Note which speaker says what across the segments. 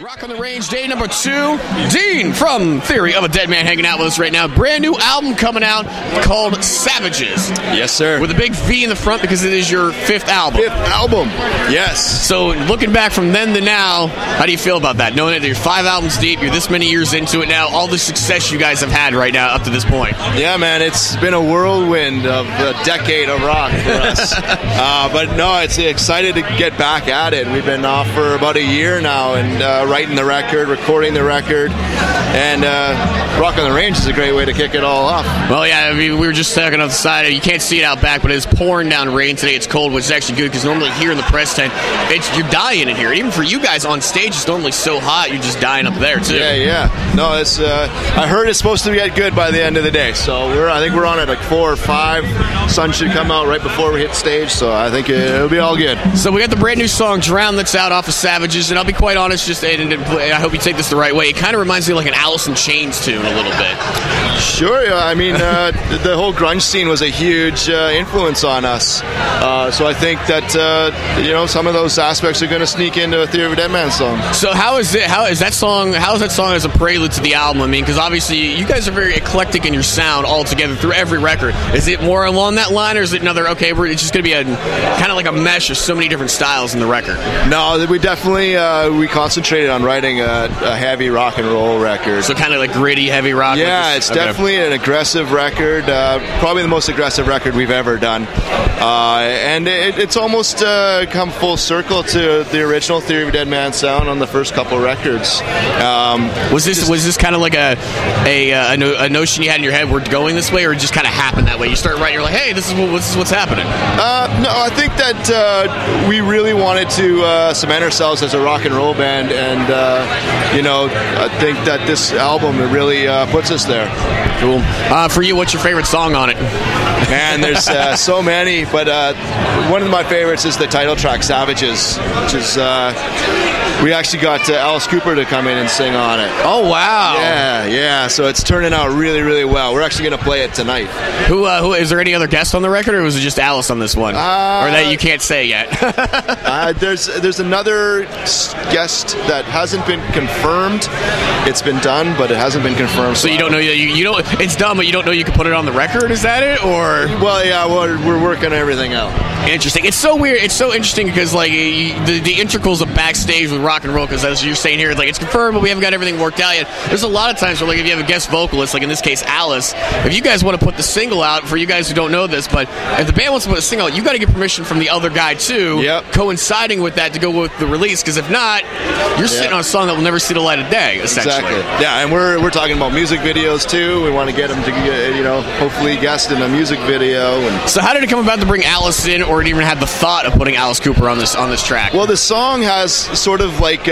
Speaker 1: Rock on the Range, day number 2. Dean from Theory of a Deadman hanging out with us right now. Brand new album coming out called Savages.
Speaker 2: Yes, sir.
Speaker 1: With a big V in the front because it is your 5th album.
Speaker 2: 5th album, yes.
Speaker 1: So looking back from then to now, how do you feel about that? Knowing that you're 5 albums deep, you're this many years into it now, all the success you guys have had right now up to this point.
Speaker 2: Yeah, man, it's been a whirlwind of a decade of rock for us. But no, it's excited to get back at it. We've been off for about a year now and writing the record, recording the record, and Rock on the Range is a great way to kick it all off.
Speaker 1: Well, yeah, I mean, we were just talking outside. You can't see it out back, but it's pouring down rain today. It's cold, which is actually good because normally here in the press tent, you're dying in here. Even for you guys on stage, it's normally so hot, you're just dying up there too.
Speaker 2: Yeah. No, it's. I heard it's supposed to get good by the end of the day, so I think we're on at like 4 or 5. Sun should come out right before we hit stage, so I think it'll be all good.
Speaker 1: So we got the brand new song "Drown" that's out off of Savages, and I'll be quite honest, I hope you take this the right way. It kind of reminds me of like an Alice in Chains tune a little bit.
Speaker 2: Sure, yeah. I mean, the whole grunge scene was a huge influence on us. So I think that some of those aspects are going to sneak into a Theory of a Deadman song.
Speaker 1: So how is that song as a prelude to the album? I mean, because obviously you guys are very eclectic in your sound altogether through every record. Is it more along that line, or is it another? Okay, it's just going to be a kind of like a mesh of so many different styles in the record.
Speaker 2: No, we definitely we concentrated on writing a heavy rock and roll record.
Speaker 1: So kind of like gritty, heavy rock.
Speaker 2: Yeah, it's definitely an aggressive record. Probably the most aggressive record we've ever done. And it's almost come full circle to the original Theory of a Deadman sound on the first couple records.
Speaker 1: Was this kind of like a notion you had in your head, we're going this way, or it just kind of happened that way? You start writing, you're like, hey, this is what's happening.
Speaker 2: No, I think that we really wanted to cement ourselves as a rock and roll band, and I think that this album really puts us there.
Speaker 1: Cool. For you, what's your favorite song on it?
Speaker 2: Man, there's so many, but one of my favorites is the title track, Savages, which is we actually got Alice Cooper to come in and sing on it.
Speaker 1: Oh, wow.
Speaker 2: Yeah, so it's turning out really, really well. We're actually going to play it tonight.
Speaker 1: Who is there any other guests on the record, or was it just Alice on this one? Or that you can't say yet?
Speaker 2: There's another guest that hasn't been confirmed. It's been done, but it hasn't been confirmed.
Speaker 1: So you don't know, you don't. It's done, but you don't know you can put it on the record. Is that it, or?
Speaker 2: Well, yeah, we're working everything out.
Speaker 1: Interesting. It's so weird. It's so interesting because like the integrals of backstage with rock and roll, because as you're saying here, it's confirmed, but we haven't got everything worked out yet. There's a lot of times where, like, if you have a guest vocalist, like in this case Alice, if you guys want to put the single out, for you guys who don't know this, but if the band wants to put a single out, you got to get permission from the other guy too.
Speaker 2: Yep.
Speaker 1: Coinciding with that to go with the release, because if not, you're sitting on a song that will never see the light of day. Essentially.
Speaker 2: Exactly. Yeah, and we're talking about music videos too. We want to get them to hopefully guest in a music video. And
Speaker 1: so how did it come about to bring Alice in, or even have the thought of putting Alice Cooper on this track?
Speaker 2: Well, the song has sort of like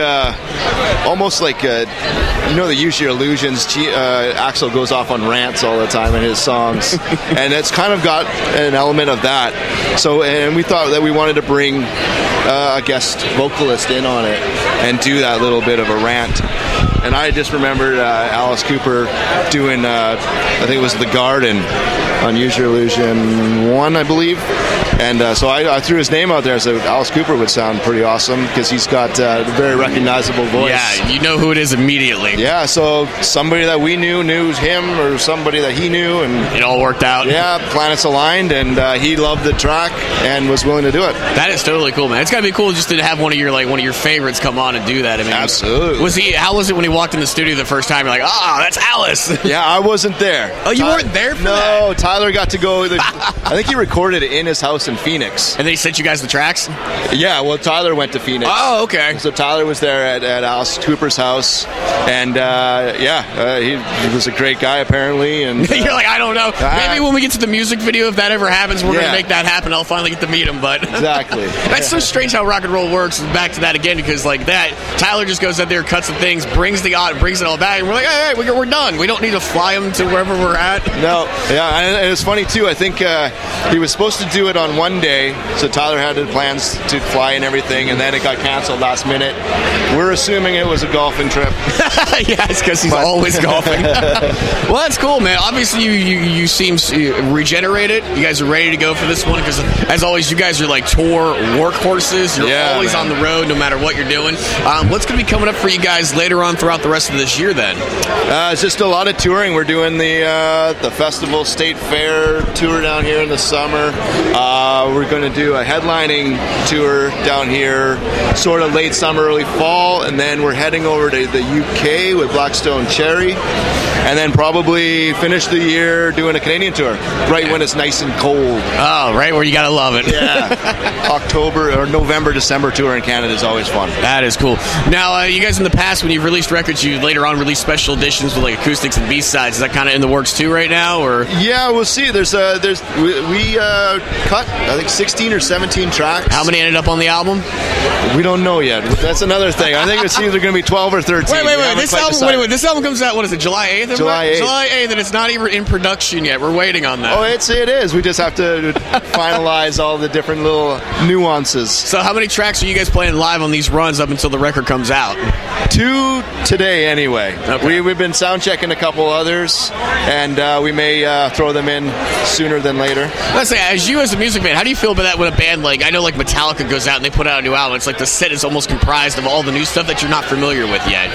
Speaker 2: almost like the Use Your Illusions. Axl goes off on rants all the time in his songs, and it's kind of got an element of that. So, and we thought that we wanted to bring a guest vocalist in on it and do that little bit of a rant. And I just remembered Alice Cooper doing, I think it was The Garden on Use Your Illusion 1, I believe. And so I threw his name out there. I said Alice Cooper would sound pretty awesome because he's got a very recognizable voice.
Speaker 1: Yeah, you know who it is immediately.
Speaker 2: Yeah, so somebody that we knew him, or somebody that he knew, and
Speaker 1: it all worked out.
Speaker 2: Yeah, planets aligned, and he loved the track and was willing to do it.
Speaker 1: That is totally cool, man. It's gotta be cool just to have one of your favorites come on and do that. I mean,
Speaker 2: absolutely.
Speaker 1: How was it when he walked in the studio the first time? You're like, that's Alice.
Speaker 2: Yeah, I wasn't there.
Speaker 1: Oh, you weren't there for that?
Speaker 2: No, Tyler got to go. I think he recorded it in his house in Phoenix.
Speaker 1: And they sent you guys the tracks?
Speaker 2: Yeah, well, Tyler went to Phoenix.
Speaker 1: Oh, okay.
Speaker 2: So Tyler was there at Alice Cooper's house, and he was a great guy apparently. And
Speaker 1: you're like, I don't know. Maybe when we get to the music video, if that ever happens, we're going to make that happen. I'll finally get to meet him. But
Speaker 2: exactly.
Speaker 1: That's so strange how rock and roll works. Back to that again, because like that, Tyler just goes out there, cuts the things, brings it all back, and we're like, hey, we're done. We don't need to fly him to wherever we're at.
Speaker 2: No, yeah, and it's funny too. I think he was supposed to do it on on one day, so Tyler had the plans to fly and everything, and then it got canceled last minute. We're assuming it was a golfing trip.
Speaker 1: Yeah, it's because he's always golfing. Well, that's cool, man. Obviously, you seem regenerated. You guys are ready to go for this one because, as always, you guys are like tour workhorses. You're always on the road no matter what you're doing. What's going to be coming up for you guys later on throughout the rest of this year then?
Speaker 2: It's just a lot of touring. We're doing the Festival State Fair tour down here in the summer. We're going to do a headlining tour down here sort of late summer, early fall, and then we're heading over to the UK with Blackstone Cherry, and then probably finish the year doing a Canadian tour right when it's nice and cold.
Speaker 1: Oh, right where you gotta love it.
Speaker 2: Yeah. October or November, December tour in Canada is always fun.
Speaker 1: That is cool. Now, you guys in the past, when you've released records, you later on release special editions with like acoustics and B-sides. Is that kind of in the works too right now, or?
Speaker 2: Yeah, we'll see. We cut I think 16 or 17 tracks.
Speaker 1: How many ended up on the album?
Speaker 2: We don't know yet. That's another thing. I think it's either going to be 12 or 13.
Speaker 1: Wait. This album comes out, what is it, July 8th?
Speaker 2: July 8th.
Speaker 1: July 8th, and it's not even in production yet. We're waiting on that.
Speaker 2: Oh, it is. We just have to finalize all the different little nuances.
Speaker 1: So how many tracks are you guys playing live on these runs up until the record comes out?
Speaker 2: 2 today, anyway.
Speaker 1: Okay.
Speaker 2: We've been sound checking a couple others, and we may throw them in sooner than later.
Speaker 1: Let's say, as you as a music fan, how do you feel about that when a band like, I know like Metallica goes out and they put out a new album, it's like the set is almost comprised of all the new stuff that you're not familiar with yet.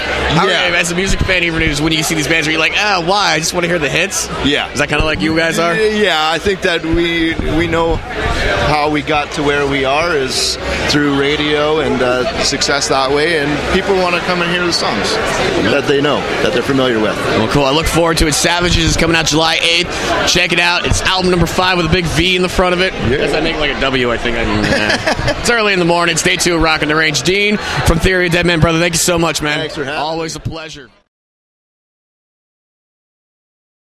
Speaker 1: As a music fan, even when you see these bands, are you like, why? I just want to hear the hits?
Speaker 2: Yeah.
Speaker 1: Is that kind of like you guys are?
Speaker 2: Yeah, I think that we know how we got to where we are is through radio and success that way, and people want to come and hear the songs that they know, that they're familiar with.
Speaker 1: Well, cool. I look forward to it. Savages is coming out July 8th. Check it out. It's album number 5 with a big V in the front of it.
Speaker 2: Yeah.
Speaker 1: Does that make like a W, I think? It's early in the morning. It's day 2 of Rockin' the Range. Dean from Theory of Deadman, brother, thank you so much, man.
Speaker 2: Thanks for having me.
Speaker 1: Always a pleasure.